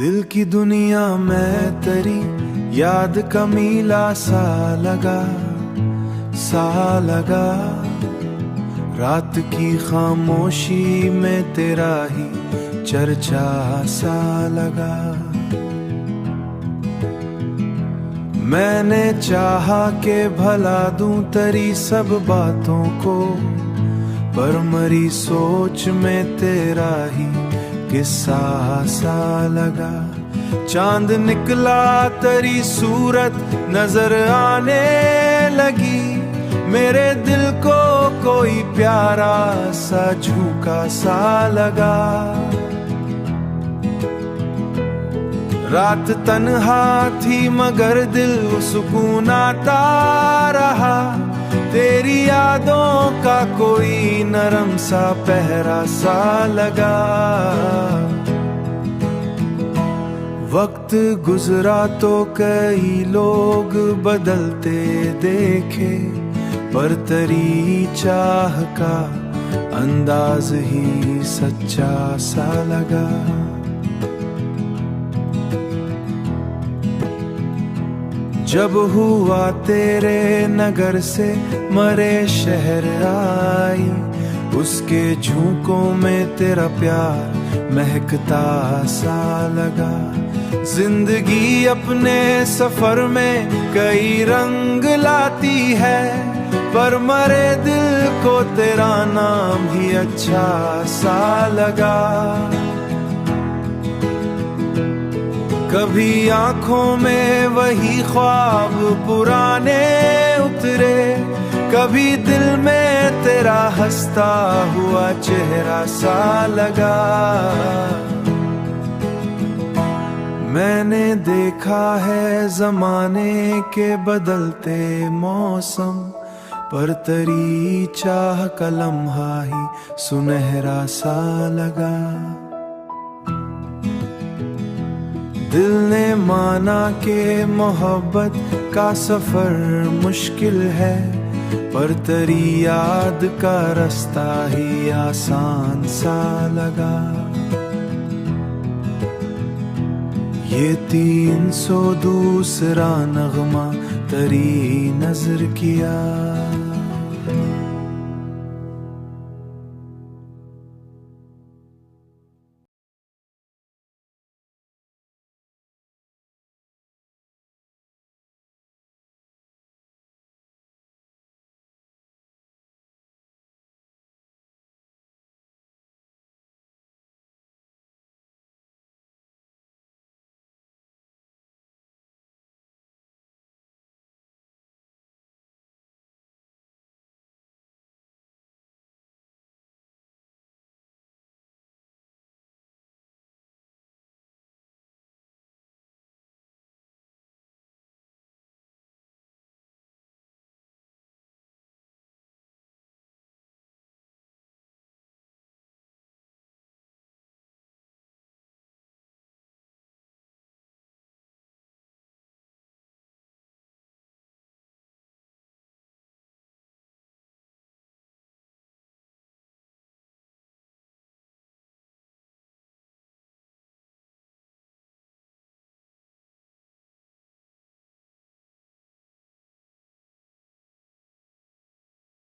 दिल की दुनिया में तेरी याद का मीला सा लगा। रात की खामोशी में तेरा ही चर्चा सा लगा। मैंने चाहा के भला दूं तेरी सब बातों को, पर मरी सोच में तेरा ही किस्सा सा लगा। चांद निकला तेरी सूरत नजर आने लगी, मेरे दिल को कोई प्यारा सा झूका सा लगा। रात तन्हा थी मगर दिल सुकून आता रहा, तेरी यादों का कोई नरम सा पहरा सा लगा। वक्त गुजरा तो कई लोग बदलते देखे, पर तेरी चाह का अंदाज ही सच्चा सा लगा। जब हुआ तेरे नगर से मरे शहर आई, उसके झोंकों में तेरा प्यार महकता सा लगा। जिंदगी अपने सफर में कई रंग लाती है, पर मरे दिल को तेरा नाम ही अच्छा सा लगा। कभी आंखों में वही ख्वाब पुराने उतरे, कभी दिल में तेरा हंसता हुआ चेहरा सा लगा। मैंने देखा है जमाने के बदलते मौसम, पर तेरी चाह का लम्हा ही सुनहरा सा लगा। दिल ने माना कि मोहब्बत का सफर मुश्किल है, पर तेरी याद का रास्ता ही आसान सा लगा। ये 300 दूसरा नगमा तेरी नजर किया।